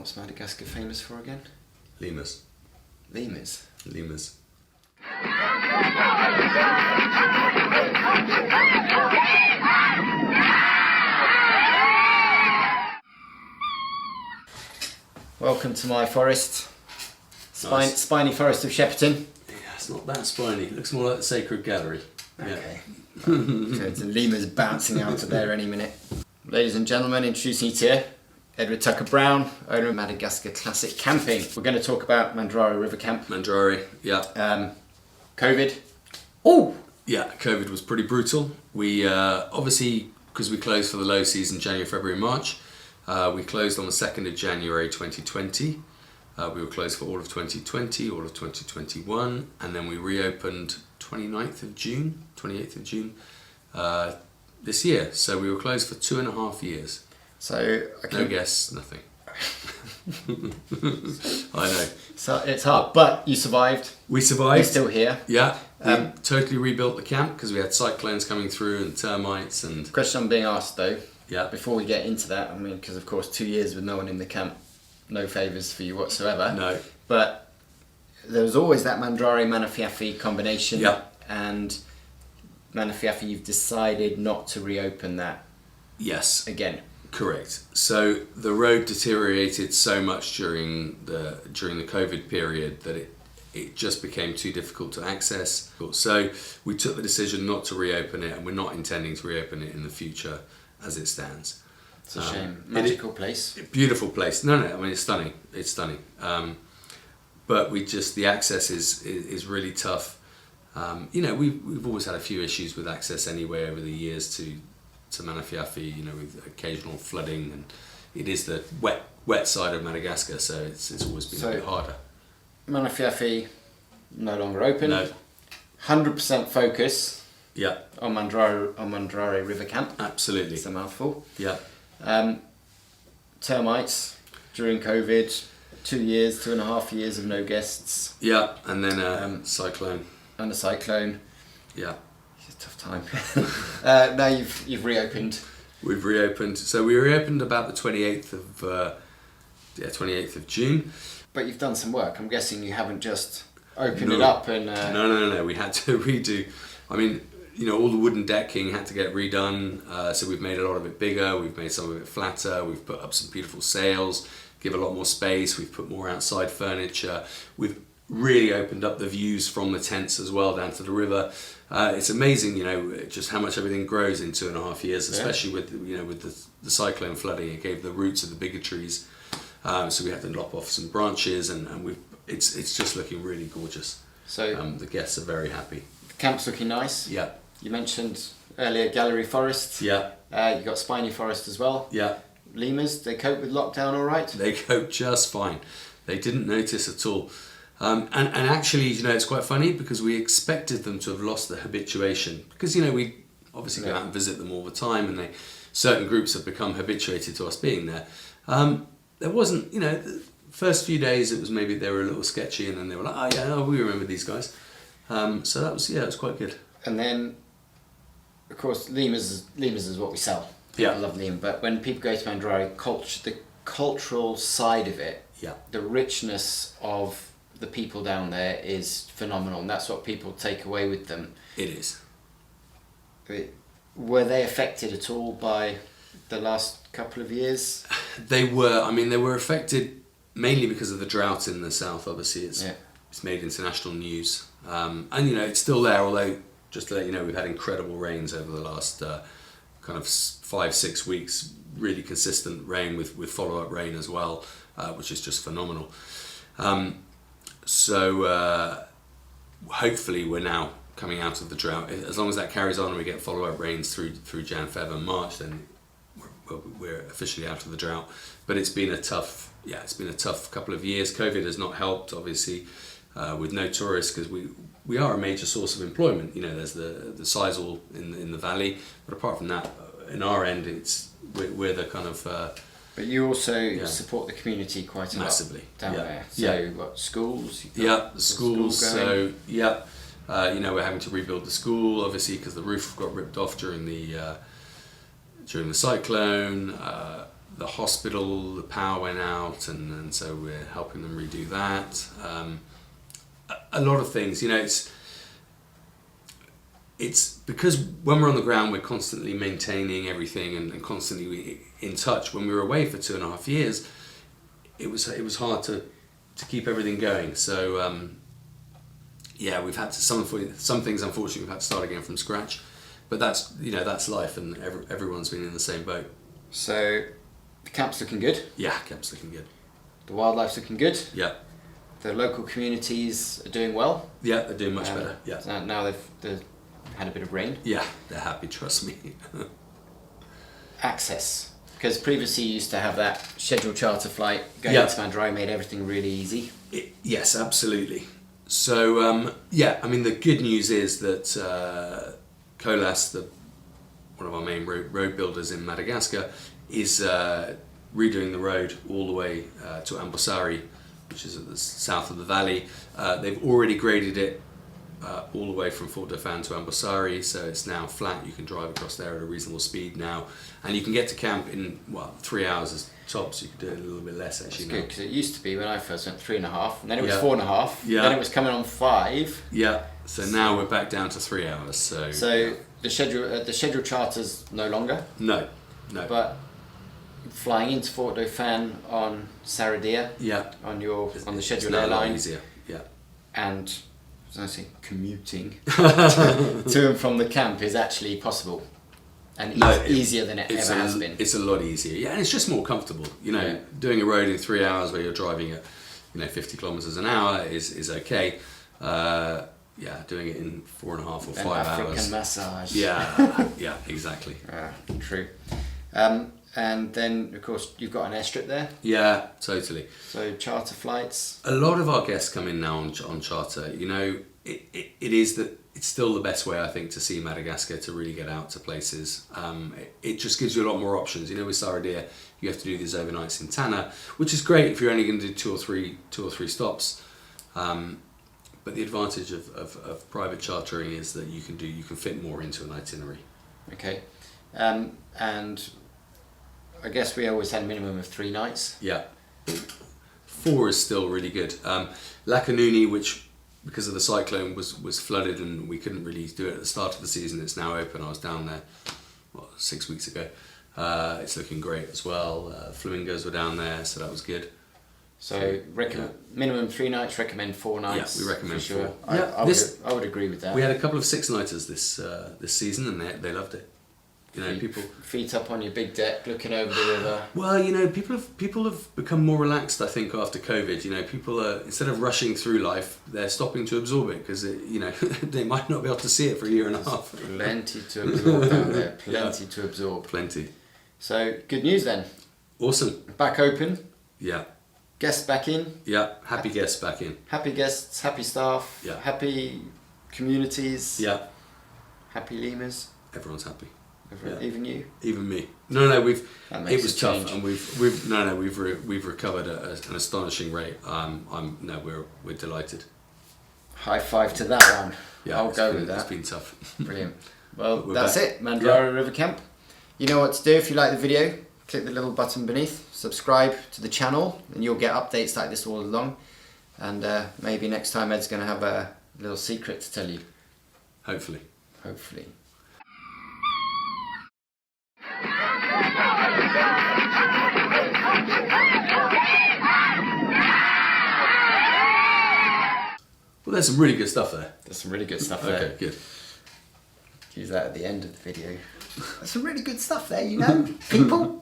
What's Madagascar famous for again? Lemurs. Lemurs. Lemurs. Welcome to my forest. Nice. Spiny forest of Shepperton. Yeah, it's not that spiny. It looks more like the Sacred Gallery. Okay. Good. The lemurs bouncing out of there any minute. Ladies and gentlemen, introducing you to Edward Tucker Brown, owner of Madagascar Classic Camping. We're going to talk about Mandrare River Camp. Mandrare, yeah. COVID. Oh! Yeah, COVID was pretty brutal. We obviously, because we closed for the low season January, February, March, we closed on the 2nd of January 2020. We were closed for all of 2020, all of 2021, and then we reopened 28th of June this year. So we were closed for 2.5 years. So no guests, nothing. I know. So it's hard, but you survived. We survived. You're still here. Yeah. We totally rebuilt the camp because we had cyclones coming through and termites and. Question I'm being asked though. Yeah. Before we get into that, I mean, because of course 2 years with no one in the camp, no favours for you whatsoever. No. But there was always that Mandrare Manafiafi combination. Yeah. And Manafiafi, you've decided not to reopen that. Yes. Again. Correct. So the road deteriorated so much during the COVID period that it just became too difficult to access. So we took the decision not to reopen it, and we're not intending to reopen it in the future as it stands. It's a shame. Magical place. Beautiful place. No, I mean it's stunning. It's stunning. But the access is really tough. We've always had a few issues with access anyway over the years to Manafiafi, with occasional flooding, and it is the wet side of Madagascar, so it's always been a bit harder. Manafiafi no longer open. No. 100% focus. Yeah. On Mandrare River Camp. Absolutely. It's a mouthful. Yeah. Termites during COVID. 2.5 years of no guests. Yeah, and then a cyclone. And a cyclone. Yeah. It's a tough time. Now you've reopened. We've reopened. So we reopened about the 28th of June. But you've done some work. I'm guessing you haven't just opened it up and... No. We had to redo. I mean, all the wooden decking had to get redone. So we've made a lot of it bigger. We've made some of it flatter. We've put up some beautiful sails, give a lot more space. We've put more outside furniture. We've really opened up the views from the tents as well down to the river. It's amazing, just how much everything grows in 2.5 years, especially with the cyclone flooding. It gave the roots of the bigger trees. So we had to lop off some branches, and it's just looking really gorgeous. So the guests are very happy. The camp's looking nice. Yeah. You mentioned earlier gallery forest. Yeah. You got spiny forest as well. Yeah. Lemurs, they cope with lockdown all right? They cope just fine. They didn't notice at all. And actually, it's quite funny because we expected them to have lost the habituation because, we obviously go out and visit them all the time, and certain groups have become habituated to us being there. There wasn't, the first few days it was maybe they were a little sketchy, and then they were like, we remember these guys. So that was, it was quite good. And then, of course, lemurs is what we sell. Yeah. I love lemur, but when people go to Mandrare, the cultural side of it, the richness of the people down there is phenomenal, and that's what people take away with them. It is. Were they affected at all by the last couple of years? They were. I mean, they were affected mainly because of the drought in the south. Obviously, it's made international news, and it's still there. Although, just to let you know, we've had incredible rains over the last kind of 5-6 weeks. Really consistent rain with follow-up rain as well, which is just phenomenal. So hopefully we're now coming out of the drought. As long as that carries on and we get follow-up rains through Jan, Feb and March, then we're officially out of the drought. But it's been a tough couple of years. COVID has not helped, obviously, with no tourists, because we are a major source of employment. There's the sisal in the valley, but apart from that, in our end, we're the kind of. But you also support the community quite a massively lot down there. So what, schools? The schools. So we're having to rebuild the school, obviously, because the roof got ripped off during the cyclone. the hospital, the power went out, and so we're helping them redo that. A lot of things, you know, it's because when we're on the ground, we're constantly maintaining everything and constantly in touch. When we were away for 2.5 years, it was hard to keep everything going. So yeah, we've had to some things unfortunately we've had to start again from scratch. But that's, you know, that's life, and everyone's been in the same boat. So the camp's looking good. Yeah, camp's looking good. The wildlife's looking good. Yeah. The local communities are doing well. Yeah, they're doing much better. Yeah. So now they've had a bit of rain. Yeah, they're happy. Trust me. Access, because previously you used to have that scheduled charter flight going Yeah. to Mandrare, made everything really easy. Yes, absolutely. So yeah, I mean the good news is that Colas, one of our main road builders in Madagascar, is redoing the road all the way to Ambosari, which is at the south of the valley. They've already graded it all the way from Fort Dauphin to Ambosari, so it's now flat. You can drive across there at a reasonable speed now, and you can get to camp in 3 hours as tops. You could do it a little bit less actually. It's good, because it used to be when I first went 3.5, and then it was Yeah. 4.5, Yeah. then it was coming on 5. Yeah. So now we're back down to 3 hours. So The scheduled charter's no longer, no. but flying into Fort Dauphin on Saradia, Yeah. on the scheduled now a lot airline, easier. Yeah. and as I say, commuting to and from the camp is actually possible, and easier than it ever has been. It's a lot easier, yeah, and it's just more comfortable. You know, Yeah. doing a road in 3 hours where you're driving at 50 kilometers an hour is okay. Yeah, doing it in 4.5 or 5 African hours. massage. Yeah, yeah, exactly. True. And then of course you've got an airstrip there, Yeah, totally. so charter flights. A lot of our guests come in now on charter. You know, it's still the best way, I think, to see Madagascar, to really get out to places. It just gives you a lot more options. You know, with Saradia, you have to do these overnights in Tanna, which is great if you're only going to do two or three stops. But the advantage of private chartering is that you can fit more into an itinerary. Okay, and I guess we always had a minimum of 3 nights. Yeah, 4 is still really good. Lakanuni, which because of the cyclone was flooded and we couldn't really do it at the start of the season. It's now open. I was down there 6 weeks ago. It's looking great as well. Flamingos were down there, so that was good. So minimum 3 nights. Recommend 4 nights. Yeah, we recommend for sure. 4. I would agree with that. We had a couple of 6-nighters this season, and they loved it. You know, people feet up on your big deck, looking over the river. Well, you know, people have become more relaxed, I think, after COVID. You know, people are, instead of rushing through life, they're stopping to absorb it, because you know they might not be able to see it for a year and a half. Plenty to absorb down there. Plenty to absorb. Plenty. So good news then. Awesome. Back open. Yeah. Guests back in. Yeah. Happy guests back in. Happy guests. Happy staff. Yeah. Happy communities. Yeah. Happy lemurs. Everyone's happy. Yeah. Even you. Even me. No, it was tough, change. and we've recovered at an astonishing rate. We're delighted. High five to that one. Yeah, I'll go with that. It's been tough. Brilliant. Well, We're that's back. it. Mandrare River Camp. You know what to do if you like the video. Click the little button beneath. Subscribe to the channel, and you'll get updates like this all along. And maybe next time Ed's going to have a little secret to tell you. Hopefully. Hopefully. Well, there's some really good stuff there. There's some really good stuff there. Okay, good. Use that at the end of the video. There's some really good stuff there, you know, people.